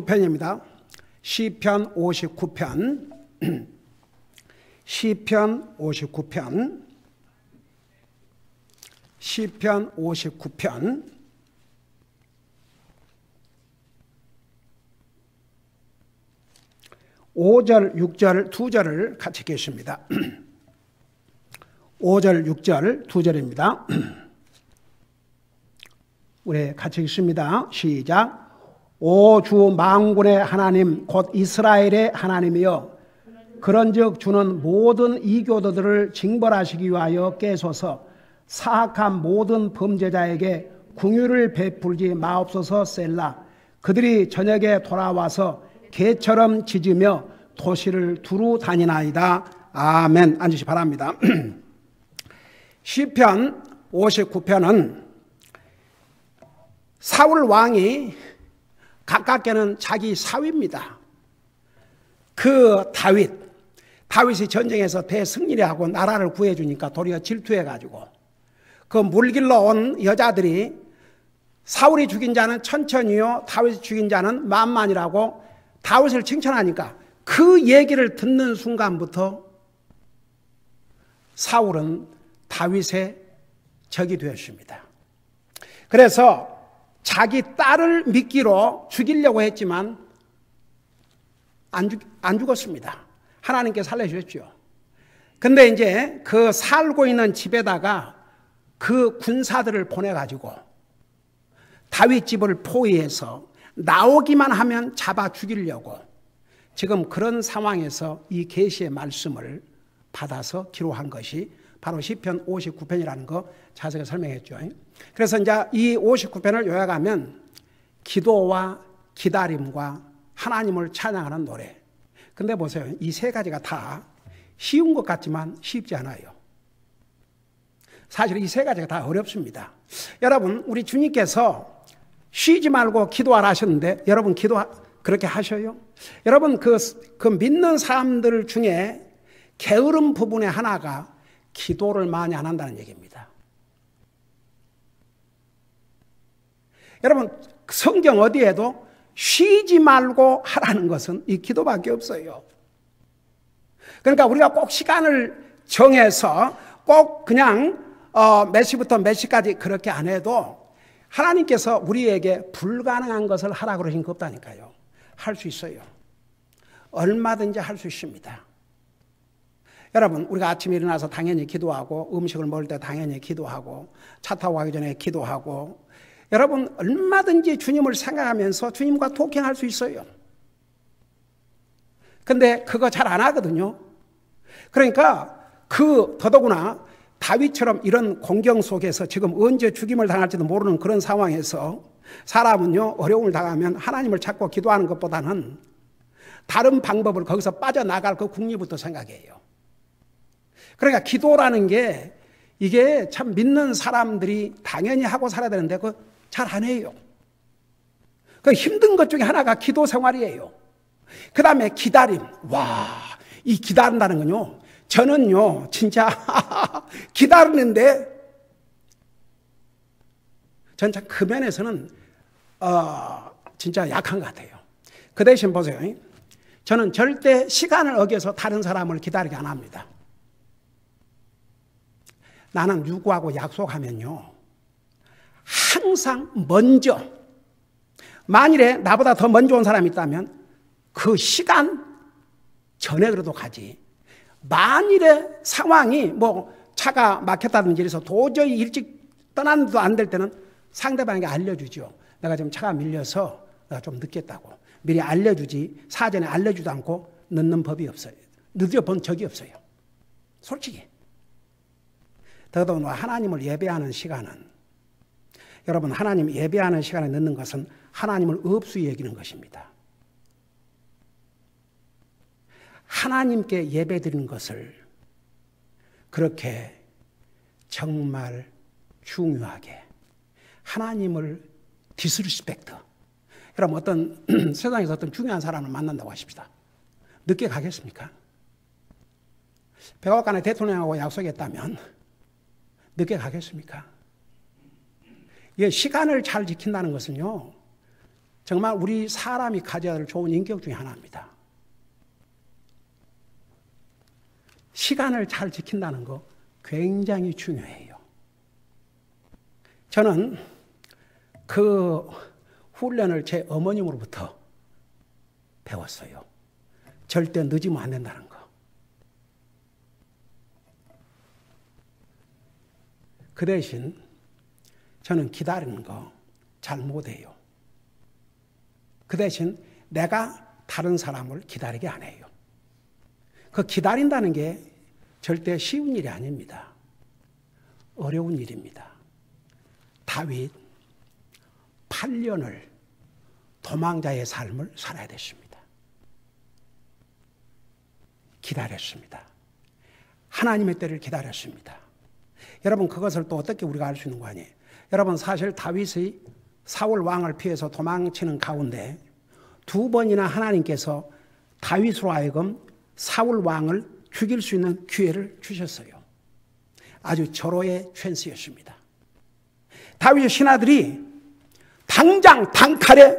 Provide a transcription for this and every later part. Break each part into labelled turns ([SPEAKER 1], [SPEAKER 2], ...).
[SPEAKER 1] 59편입니다. 시편 59편. 시편 59편. 시편 59편. 5절, 6절, 2절을 같이 읽겠습니다. 5절, 6절, 2절입니다. 우리 같이 읽습니다. 시작. 오 주 만군의 하나님 곧 이스라엘의 하나님이여, 그런즉 주는 모든 이교도들을 징벌하시기 위하여 깨소서. 사악한 모든 범죄자에게 긍휼을 베풀지 마옵소서. 셀라. 그들이 저녁에 돌아와서 개처럼 짖으며 도시를 두루 다니나이다. 아멘. 앉으시 바랍니다. 시편 59편은 사울 왕이 가깝게는 자기 사위입니다. 그 다윗이 전쟁에서 대승리를 하고 나라를 구해주니까 도리어 질투해가지고 그 물길로 온 여자들이 사울이 죽인 자는 천천히요 다윗이 죽인 자는 만만이라고 다윗을 칭찬하니까 그 얘기를 듣는 순간부터 사울은 다윗의 적이 되었습니다. 그래서 자기 딸을 미끼로 죽이려고 했지만 안 죽었습니다. 하나님께 살려주셨죠. 근데 이제 그 살고 있는 집에다가 그 군사들을 보내가지고 다윗 집을 포위해서 나오기만 하면 잡아 죽이려고 지금 그런 상황에서 이 계시의 말씀을 받아서 기록한 것이 바로 시편 59편이라는 거 자세히 설명했죠. 그래서 이제 이 59편을 요약하면 기도와 기다림과 하나님을 찬양하는 노래. 근데 보세요. 이 세 가지가 다 쉬운 것 같지만 쉽지 않아요. 사실 이 세 가지가 다 어렵습니다. 여러분, 우리 주님께서 쉬지 말고 기도하라 하셨는데 여러분 기도 그렇게 하셔요? 여러분 그 믿는 사람들 중에 게으른 부분의 하나가 기도를 많이 안 한다는 얘기입니다. 여러분 성경 어디에도 쉬지 말고 하라는 것은 이 기도밖에 없어요. 그러니까 우리가 꼭 시간을 정해서 꼭 그냥 몇 시부터 몇 시까지 그렇게 안 해도 하나님께서 우리에게 불가능한 것을 하라고 그러신 거 없다니까요. 할 수 있어요. 얼마든지 할 수 있습니다. 여러분 우리가 아침에 일어나서 당연히 기도하고 음식을 먹을 때 당연히 기도하고 차 타고 가기 전에 기도하고 여러분 얼마든지 주님을 생각하면서 주님과 토킹할 수 있어요. 근데 그거 잘 안 하거든요. 그러니까 더더구나 다윗처럼 이런 공경 속에서 지금 언제 죽임을 당할지도 모르는 그런 상황에서 사람은요 어려움을 당하면 하나님을 찾고 기도하는 것보다는 다른 방법을 거기서 빠져나갈 그 궁리부터 생각해요. 그러니까 기도라는 게 이게 참 믿는 사람들이 당연히 하고 살아야 되는데 그거 잘 안 해요. 그 힘든 것 중에 하나가 기도 생활이에요. 그 다음에 기다림. 와, 이 기다린다는 건요. 저는요 진짜 기다리는데 전 참 그 면에서는 진짜 약한 것 같아요. 그 대신 보세요. 저는 절대 시간을 어겨서 다른 사람을 기다리게 안 합니다. 나는 누구하고 약속하면요 항상 먼저 만일에 나보다 더 먼저 온 사람이 있다면 그 시간 전에 그래도 가지. 만일에 상황이 뭐 차가 막혔다든지 해서 도저히 일찍 떠나는데도 안 될 때는 상대방에게 알려주죠. 내가 지금 차가 밀려서 내가 좀 늦겠다고. 미리 알려주지 사전에 알려주지도 않고 늦는 법이 없어요. 늦어 본 적이 없어요. 솔직히. 더더군다나 하나님을 예배하는 시간은 여러분 하나님 예배하는 시간에 늦는 것은 하나님을 없이 여기는 것입니다. 하나님께 예배드리는 것을 그렇게 정말 중요하게 하나님을 디스리스펙트. 여러분 어떤 세상에서 어떤 중요한 사람을 만난다고 하십시다. 늦게 가겠습니까? 백악관의 대통령하고 약속했다면 늦게 가겠습니까? 시간을 잘 지킨다는 것은요 정말 우리 사람이 가져야 할 좋은 인격 중에 하나입니다. 시간을 잘 지킨다는 거 굉장히 중요해요. 저는 그 훈련을 제 어머님으로부터 배웠어요. 절대 늦으면 안 된다는 거. 그 대신 저는 기다리는 거 잘 못해요. 그 대신 내가 다른 사람을 기다리게 안 해요. 그 기다린다는 게 절대 쉬운 일이 아닙니다. 어려운 일입니다. 다윗 8년을 도망자의 삶을 살아야 됐습니다. 기다렸습니다. 하나님의 때를 기다렸습니다. 여러분, 그것을 또 어떻게 우리가 알 수 있는 거 아니에요? 여러분, 사실 다윗의 사울 왕을 피해서 도망치는 가운데 2번이나 하나님께서 다윗으로 하여금 사울 왕을 죽일 수 있는 기회를 주셨어요. 아주 절호의 찬스였습니다. 다윗의 신하들이 당장 단칼에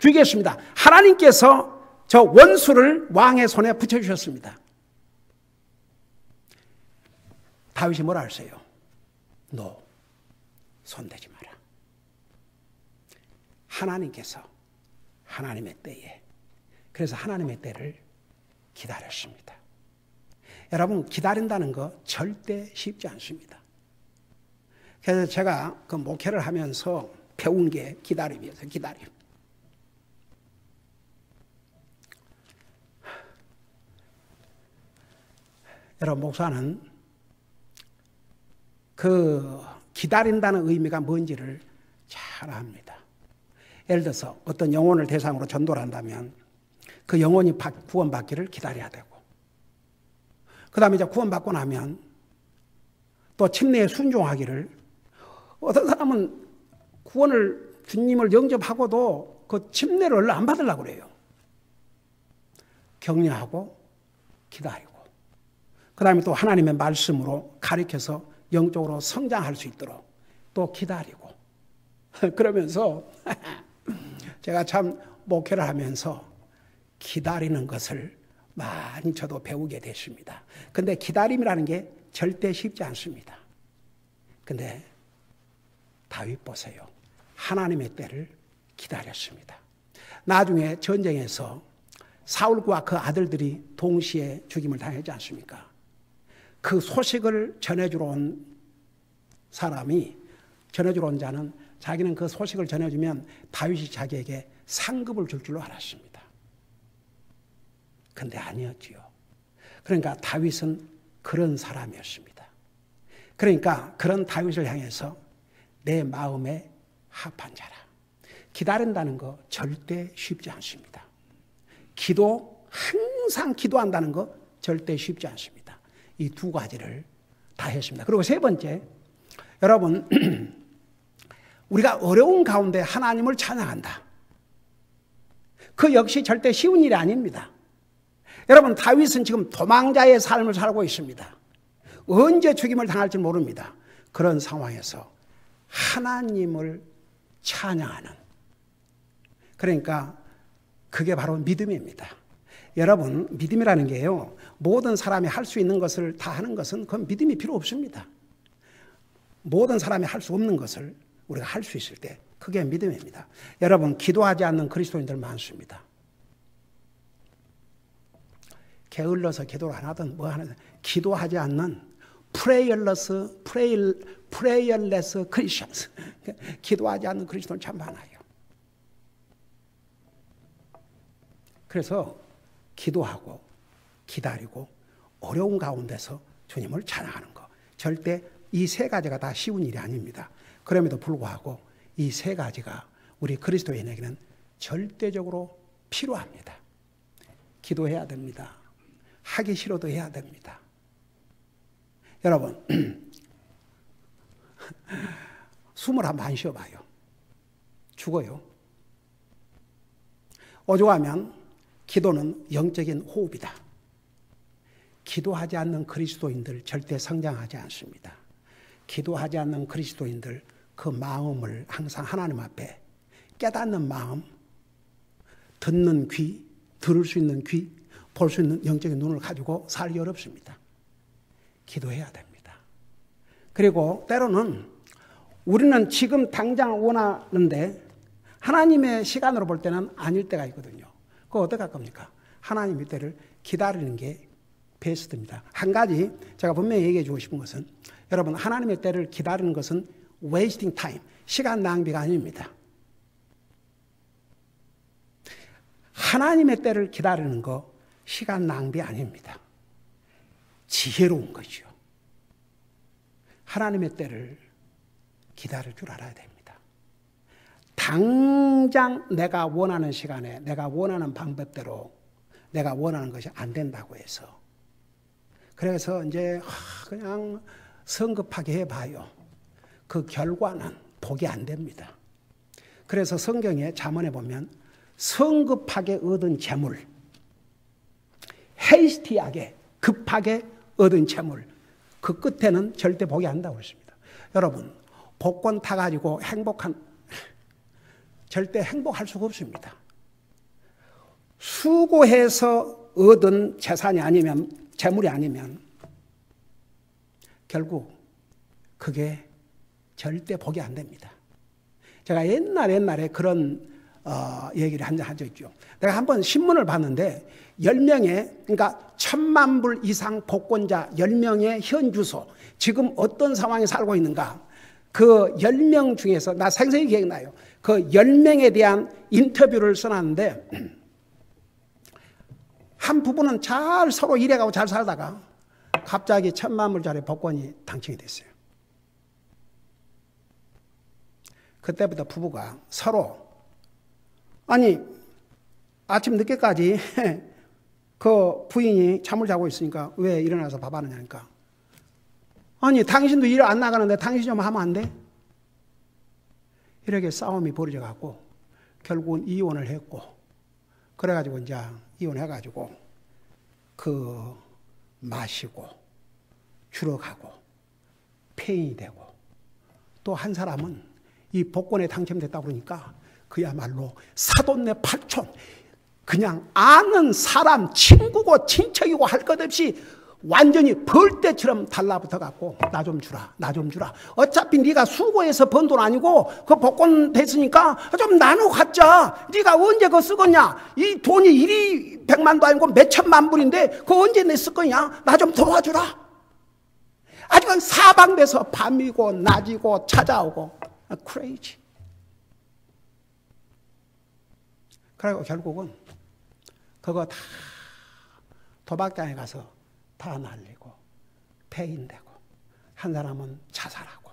[SPEAKER 1] 죽이겠습니다. 하나님께서 저 원수를 왕의 손에 붙여주셨습니다. 다윗이 뭐라 했어요? 너 손대지 마라. 하나님께서 하나님의 때에, 그래서 하나님의 때를 기다렸습니다. 여러분, 기다린다는 거 절대 쉽지 않습니다. 그래서 제가 그 목회를 하면서 배운 게 기다림이어서 기다림. 여러분, 목사는 그 기다린다는 의미가 뭔지를 잘 압니다. 예를 들어서 어떤 영혼을 대상으로 전도를 한다면 그 영혼이 구원받기를 기다려야 되고, 그 다음에 이제 구원받고 나면 또 침례에 순종하기를, 어떤 사람은 구원을, 주님을 영접하고도 그 침례를 얼른 안 받으려고 그래요. 격려하고 기다리고, 그 다음에 또 하나님의 말씀으로 가르쳐서 영적으로 성장할 수 있도록 또 기다리고, 그러면서 제가 참 목회를 하면서 기다리는 것을 많이 저도 배우게 됐습니다. 근데 기다림이라는 게 절대 쉽지 않습니다. 근데 다윗 보세요. 하나님의 때를 기다렸습니다. 나중에 전쟁에서 사울과 그 아들들이 동시에 죽임을 당하지 않습니까? 그 소식을 전해주러 온 사람이, 전해주러 온 자는 자기는 그 소식을 전해주면 다윗이 자기에게 상급을 줄 줄로 알았습니다. 근데 아니었지요. 그러니까 다윗은 그런 사람이었습니다. 그러니까 그런 다윗을 향해서 내 마음에 합한 자라. 기다린다는 거 절대 쉽지 않습니다. 항상 기도한다는 거 절대 쉽지 않습니다. 이 두 가지를 다 했습니다. 그리고 세 번째, 여러분, 우리가 어려운 가운데 하나님을 찬양한다. 그 역시 절대 쉬운 일이 아닙니다. 여러분, 다윗은 지금 도망자의 삶을 살고 있습니다. 언제 죽임을 당할지 모릅니다. 그런 상황에서 하나님을 찬양하는, 그러니까 그게 바로 믿음입니다. 여러분, 믿음이라는 게요, 모든 사람이 할 수 있는 것을 다 하는 것은 그건 믿음이 필요 없습니다. 모든 사람이 할 수 없는 것을 우리가 할 수 있을 때 그게 믿음입니다. 여러분, 기도하지 않는 그리스도인들 많습니다. 게을러서 기도를 안 하든 뭐 하든, 기도하지 않는 prayerless Christians, 기도하지 않는 그리스도는 참 많아요. 그래서 기도하고 기다리고 어려운 가운데서 주님을 찬양하는 거, 절대 이 세 가지가 다 쉬운 일이 아닙니다. 그럼에도 불구하고 이 세 가지가 우리 그리스도인에게는 절대적으로 필요합니다. 기도해야 됩니다. 하기 싫어도 해야 됩니다. 여러분, 숨을 한번 안 쉬어봐요. 죽어요. 오죽하면 기도는 영적인 호흡이다. 기도하지 않는 그리스도인들 절대 성장하지 않습니다. 기도하지 않는 그리스도인들 그 마음을 항상 하나님 앞에 깨닫는 마음, 듣는 귀, 들을 수 있는 귀, 볼 수 있는 영적인 눈을 가지고 살기 어렵습니다. 기도해야 됩니다. 그리고 때로는 우리는 지금 당장 원하는데 하나님의 시간으로 볼 때는 아닐 때가 있거든요. 그거 어떻게 할 겁니까? 하나님의 때를 기다리는 게 베스트입니다. 한 가지 제가 분명히 얘기해 주고 싶은 것은 여러분 하나님의 때를 기다리는 것은 wasting time, 시간 낭비가 아닙니다. 하나님의 때를 기다리는 거 시간 낭비 아닙니다. 지혜로운 것이요. 하나님의 때를 기다릴 줄 알아야 됩니다. 당장 내가 원하는 시간에 내가 원하는 방법대로 내가 원하는 것이 안 된다고 해서 그래서 이제 그냥 성급하게 해봐요. 그 결과는 복이 안 됩니다. 그래서 성경에 잠언에 보면 성급하게 얻은 재물, 헤이스티하게 급하게 얻은 재물, 그 끝에는 절대 복이 안 나오고 있습니다. 여러분 복권 타가지고 절대 행복할 수가 없습니다. 수고해서 얻은 재산이 아니면 재물이 아니면 결국 그게 절대 복이 안 됩니다. 제가 옛날에 그런 얘기를 한 적 있죠. 내가 한번 신문을 봤는데 10명의 그러니까 1,000만 불 이상 복권자 10명의 현 주소 지금 어떤 상황에 살고 있는가 그 10명 중에서 나 생생히 기억나요. 그 10명에 대한 인터뷰를 써놨는데 한 부부는 잘 서로 일해가고 잘 살다가 갑자기 1,000만 불짜리 복권이 당첨이 됐어요. 그때부터 부부가 서로 아니 아침 늦게까지 그 부인이 잠을 자고 있으니까 왜 일어나서 밥 하느냐니까 아니 당신도 일 안 나가는데 당신 좀 하면 안 돼? 이렇게 싸움이 벌어져 갖고 결국은 이혼을 했고 그래가지고 이제 이혼해가지고 그 마시고 주러 가고 폐인이 되고 또 한 사람은 이 복권에 당첨됐다고 그러니까 그야말로 사돈네 팔촌 그냥 아는 사람 친구고 친척이고 할 것 없이 완전히 벌떼처럼 달라붙어 갖고 나 좀 주라 나 좀 주라 어차피 네가 수고해서 번 돈 아니고 그 복권 됐으니까 좀 나눠 갖자 네가 언제 그거 쓰겠냐 이 돈이 100만도 아니고 몇 천만 불인데 그거 언제 내 쓸 거냐 나 좀 도와주라 아주 사방돼서 밤이고 낮이고 찾아오고 crazy 그리고 결국은 그거 다 도박장에 가서 다 날리고 폐인되고 한 사람은 자살하고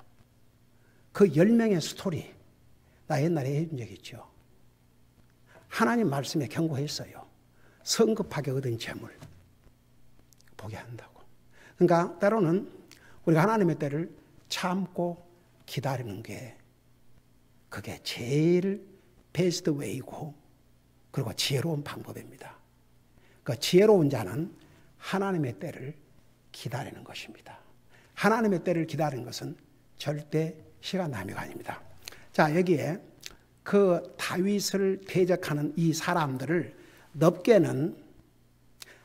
[SPEAKER 1] 그 10명의 스토리 나 옛날에 해준 적 있죠. 하나님 말씀에 경고했어요. 성급하게 얻은 재물 보게 한다고. 그러니까 때로는 우리가 하나님의 때를 참고 기다리는 게 그게 제일 베스트 웨이고 그리고 지혜로운 방법입니다. 그 지혜로운 자는 하나님의 때를 기다리는 것입니다. 하나님의 때를 기다리는 것은 절대 시간 낭비가 아닙니다. 자, 여기에 그 다윗을 대적하는 이 사람들을 넓게는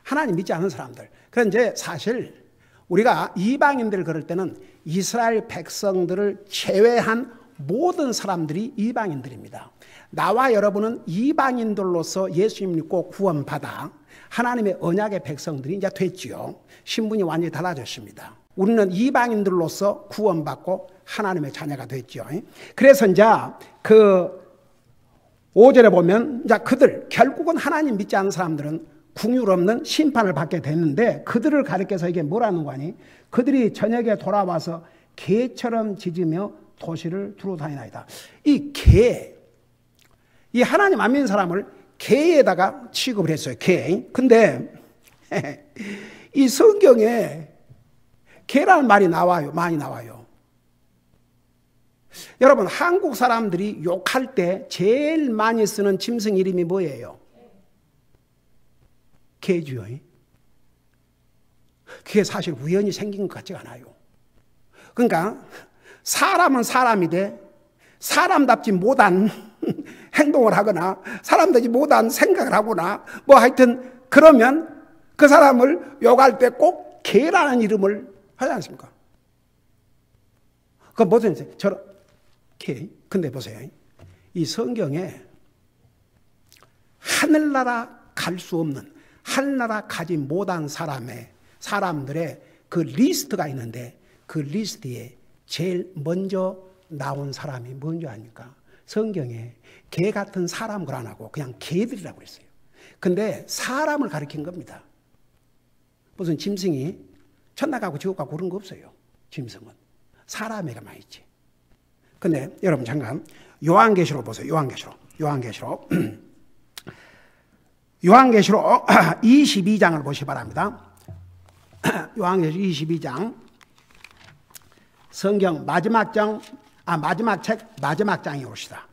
[SPEAKER 1] 하나님 믿지 않는 사람들. 그런데 사실 우리가 이방인들 그럴 때는 이스라엘 백성들을 제외한 모든 사람들이 이방인들입니다. 나와 여러분은 이방인들로서 예수님 믿고 구원받아 하나님의 언약의 백성들이 이제 됐지요. 신분이 완전히 달라졌습니다. 우리는 이방인들로서 구원받고 하나님의 자녀가 됐죠. 그래서 이제 그 5절에 보면 이제 그들 결국은 하나님 믿지 않는 사람들은 궁율 없는 심판을 받게 됐는데 그들을 가리켜서 이게 뭐라는 거니? 그들이 저녁에 돌아와서 개처럼 짖으며 도시를 두루 다니나이다. 이 개, 이 하나님 안 믿는 사람을 개에다가 취급을 했어요. 개. 근데 이 성경에 개라는 말이 나와요. 많이 나와요. 여러분 한국 사람들이 욕할 때 제일 많이 쓰는 짐승 이름이 뭐예요? 개주요. 그게 사실 우연히 생긴 것 같지가 않아요. 그러니까 사람은 사람이 돼 사람답지 못한 행동을 하거나 사람답지 못한 생각을 하거나 뭐 하여튼 그러면 그 사람을 욕할 때 꼭 개라는 이름을 하지 않습니까? 그 무슨 저런 개. 근데 보세요. 이 성경에 하늘나라 갈 수 없는 하늘나라 가지 못한 사람들의 그 리스트가 있는데 그 리스트에 제일 먼저 나온 사람이 뭔지 아닙니까? 성경에 개 같은 사람 걸 안 하고 그냥 개들이라고 그랬어요. 근데 사람을 가리킨 겁니다. 무슨 짐승이 천당 가고 지옥 가고 그런 거 없어요. 짐승은 사람에게만 있지. 근데 여러분 잠깐 요한계시록 보세요. 요한계시록 22장을 보시기 바랍니다. 요한계시록 22장 성경 마지막 책 마지막 장에 옵시다.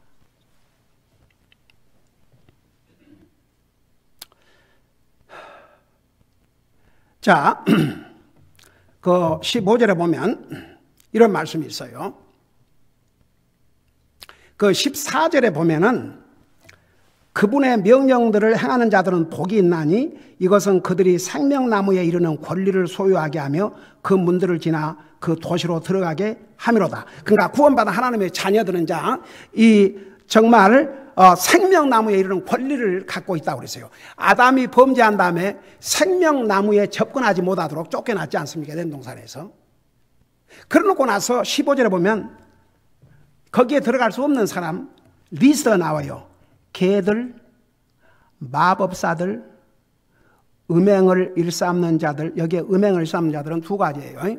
[SPEAKER 1] 자, 그 15절에 보면 이런 말씀이 있어요. 그 14절에 보면은 그분의 명령들을 행하는 자들은 복이 있나니 이것은 그들이 생명나무에 이르는 권리를 소유하게 하며 그 문들을 지나 그 도시로 들어가게 함이로다. 그러니까 구원받은 하나님의 자녀들은 이 정말 생명나무에 이르는 권리를 갖고 있다고 그랬어요. 아담이 범죄한 다음에 생명나무에 접근하지 못하도록 쫓겨났지 않습니까? 에덴 동산에서. 그러놓고 나서 15절에 보면 거기에 들어갈 수 없는 사람 리스트가 나와요. 개들, 마법사들, 음행을 일삼는 자들. 여기에 음행을 일삼는 자들은 두 가지예요.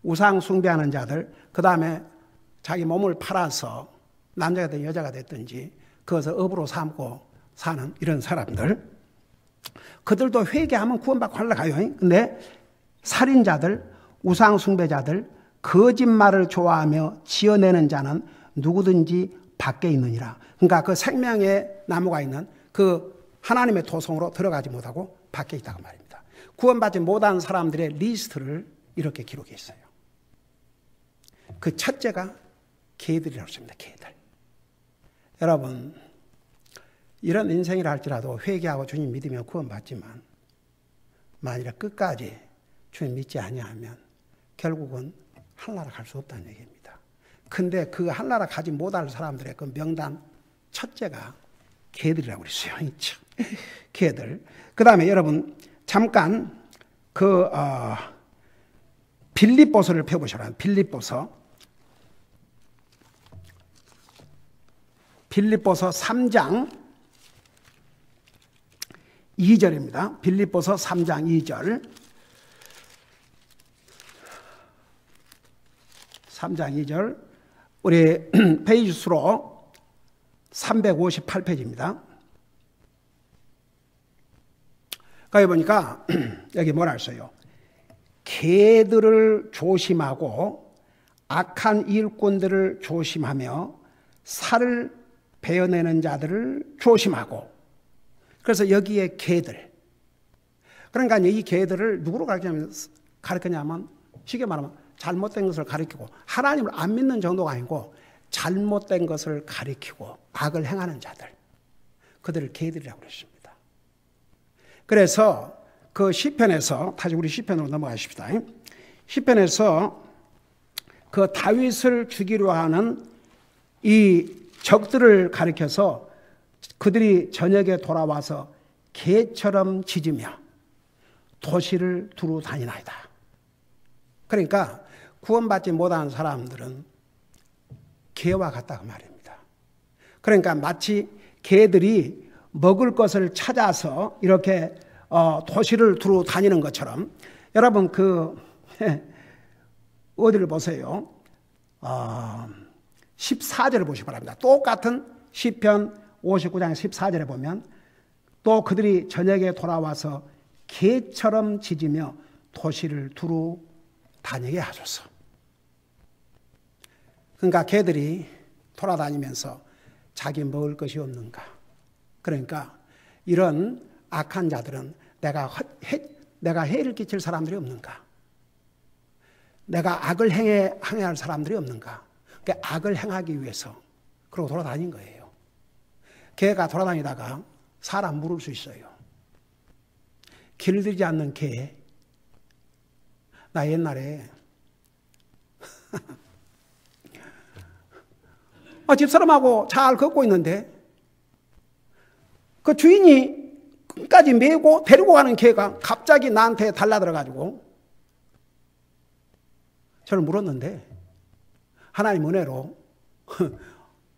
[SPEAKER 1] 우상 숭배하는 자들, 그 다음에 자기 몸을 팔아서 남자가 됐든 여자가 됐든지 그것을 업으로 삼고 사는 이런 사람들. 그들도 회개하면 구원받고 하늘에 가요. 근데 살인자들, 우상 숭배자들, 거짓말을 좋아하며 지어내는 자는 누구든지 밖에 있느니라. 그러니까 그 생명의 나무가 있는 그 하나님의 토성으로 들어가지 못하고 밖에 있다고 말입니다. 구원받지 못한 사람들의 리스트를 이렇게 기록했어요. 그 첫째가 개들이라고 했습니다. 개들. 여러분, 이런 인생이라 할지라도 회개하고 주님 믿으면 구원받지만 만일에 끝까지 주님 믿지 아니하면 결국은 하늘나라 갈 수 없다는 얘기입니다. 근데 그 하늘나라 가지 못할 사람들의 그 명단 첫째가 개들이라고 그랬어요. 개들. 그 다음에 여러분 잠깐 그 빌립보서를 펴보셔라. 빌립보서 3장 2절입니다. 빌립보서 3장 2절. 3장 2절. 우리 페이지 수로 358페이지입니다. 거기 보니까 여기 뭐라 했어요? 개들을 조심하고 악한 일꾼들을 조심하며 살을 베어내는 자들을 조심하고. 그래서 여기에 개들. 그러니까 이 개들을 누구로 가르치냐면 쉽게 말하면 잘못된 것을 가리키고 하나님을 안 믿는 정도가 아니고 잘못된 것을 가리키고 악을 행하는 자들. 그들을 개들이라고 그랬습니다. 그래서 그 시편에서 다시 우리 시편으로 넘어가십시다. 시편에서 그 다윗을 죽이려 하는 이 적들을 가리켜서 그들이 저녁에 돌아와서 개처럼 짖으며 도시를 두루 다니나이다. 그러니까 구원받지 못한 사람들은 개와 같다고 말입니다. 그러니까 마치 개들이 먹을 것을 찾아서 이렇게 도시를 두루 다니는 것처럼 여러분 그 어디를 보세요. 14절을 보시기 바랍니다. 똑같은 시편 59장 14절에 보면 또 그들이 저녁에 돌아와서 개처럼 짖으며 도시를 두루 다니게 하소서. 그러니까 개들이 돌아다니면서 자기 먹을 것이 없는가. 그러니까 이런 악한 자들은 내가 해를 끼칠 사람들이 없는가. 내가 악을 행해야 할 사람들이 없는가. 그러니까 악을 행하기 위해서 그러고 돌아다닌 거예요. 개가 돌아다니다가 사람 물을 수 있어요. 길들이지 않는 개. 나 옛날에 집사람하고 잘 걷고 있는데 그 주인이 끝까지 메고 데리고 가는 개가 갑자기 나한테 달라들어가지고 저를 물었는데 하나님 은혜로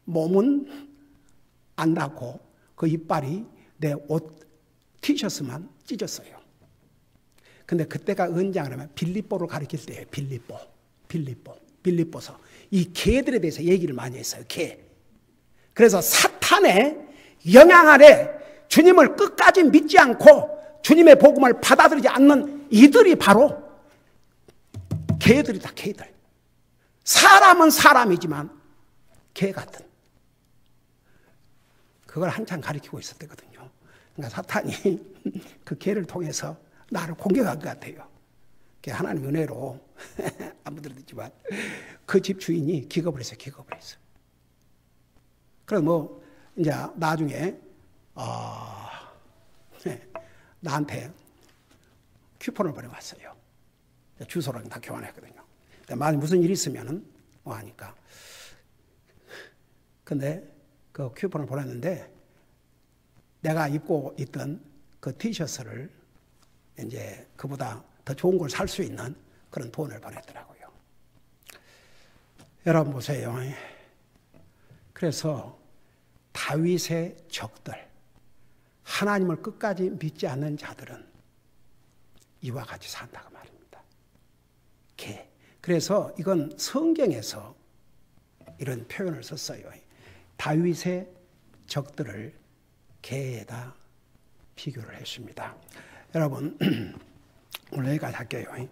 [SPEAKER 1] 몸은 안 닿고 그 이빨이 내 옷 티셔츠만 찢었어요. 근데 그때가 언제 하냐면 빌립보를 가리킬 때예요. 빌립보서 이 개들에 대해서 얘기를 많이 했어요. 개. 그래서 사탄의 영향 아래 주님을 끝까지 믿지 않고 주님의 복음을 받아들이지 않는 이들이 바로 개들이다. 개들. 사람은 사람이지만 개 같은. 그걸 한참 가리키고 있었거든요. 그러니까 사탄이 그 개를 통해서 나를 공격한 것 같아요. 하나님 은혜로 아무도 듣지만 그 집 주인이 기겁을 했어요. 그래서 뭐 이제 나중에 나한테 쿠폰을 보내왔어요. 주소랑 다 교환했거든요. 만약 무슨 일이 있으면은 뭐 하니까. 근데 그 쿠폰을 보냈는데 내가 입고 있던 그 티셔츠를 이제 그보다 더 좋은 걸 살 수 있는 그런 돈을 보냈더라고요. 여러분 보세요. 그래서 다윗의 적들, 하나님을 끝까지 믿지 않는 자들은 이와 같이 산다고 말입니다. 개. 그래서 이건 성경에서 이런 표현을 썼어요. 다윗의 적들을 개에다 비교를 했습니다. 여러분 오늘 여기까지 할게요.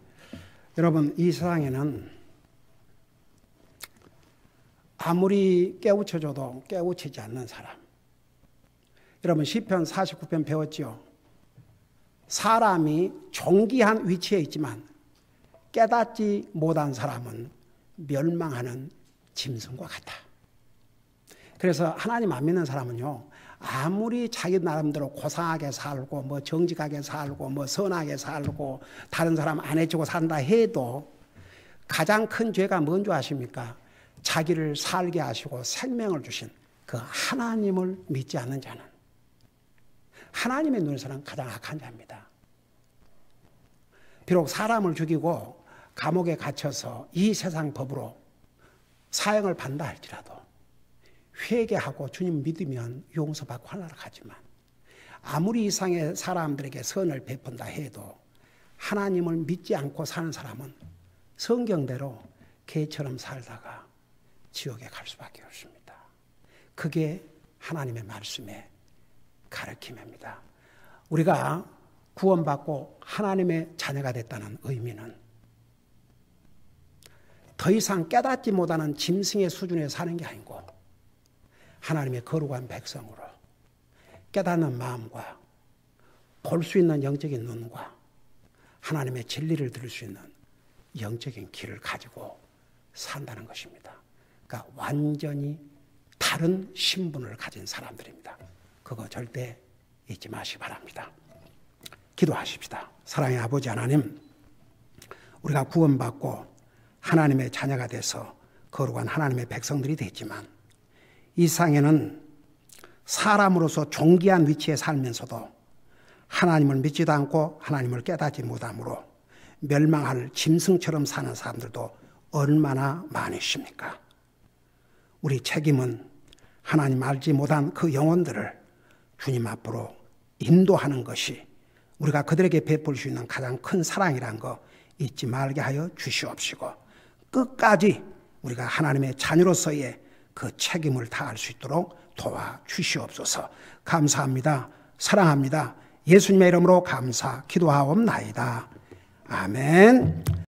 [SPEAKER 1] 여러분 이 세상에는 아무리 깨우쳐줘도 깨우치지 않는 사람. 여러분 시편 49편 배웠죠? 사람이 존귀한 위치에 있지만 깨닫지 못한 사람은 멸망하는 짐승과 같다. 그래서 하나님 안 믿는 사람은요, 아무리 자기 나름대로 고상하게 살고 뭐 정직하게 살고 뭐 선하게 살고 다른 사람 안 해주고 산다 해도 가장 큰 죄가 뭔지 아십니까? 자기를 살게 하시고 생명을 주신 그 하나님을 믿지 않는 자는 하나님의 눈에서는 가장 악한 자입니다. 비록 사람을 죽이고 감옥에 갇혀서 이 세상 법으로 사형을 받는다 할지라도 회개하고 주님 믿으면 용서받고 하나로 가지만 아무리 이상의 사람들에게 선을 베푼다 해도 하나님을 믿지 않고 사는 사람은 성경대로 개처럼 살다가 지옥에 갈 수밖에 없습니다. 그게 하나님의 말씀의 가르침입니다. 우리가 구원받고 하나님의 자녀가 됐다는 의미는 더 이상 깨닫지 못하는 짐승의 수준에 사는 게 아니고 하나님의 거룩한 백성으로 깨닫는 마음과 볼 수 있는 영적인 눈과 하나님의 진리를 들을 수 있는 영적인 길을 가지고 산다는 것입니다. 그러니까 완전히 다른 신분을 가진 사람들입니다. 그거 절대 잊지 마시기 바랍니다. 기도하십시다. 사랑의 아버지 하나님, 우리가 구원받고 하나님의 자녀가 돼서 거룩한 하나님의 백성들이 됐지만 이 세상에는 사람으로서 존귀한 위치에 살면서도 하나님을 믿지도 않고 하나님을 깨닫지 못함으로 멸망할 짐승처럼 사는 사람들도 얼마나 많으십니까? 우리 책임은 하나님 알지 못한 그 영혼들을 주님 앞으로 인도하는 것이 우리가 그들에게 베풀 수 있는 가장 큰 사랑이란 거 잊지 말게 하여 주시옵시고 끝까지 우리가 하나님의 자녀로서의 그 책임을 다할 수 있도록 도와주시옵소서. 감사합니다. 사랑합니다. 예수님의 이름으로 감사 기도하옵나이다. 아멘.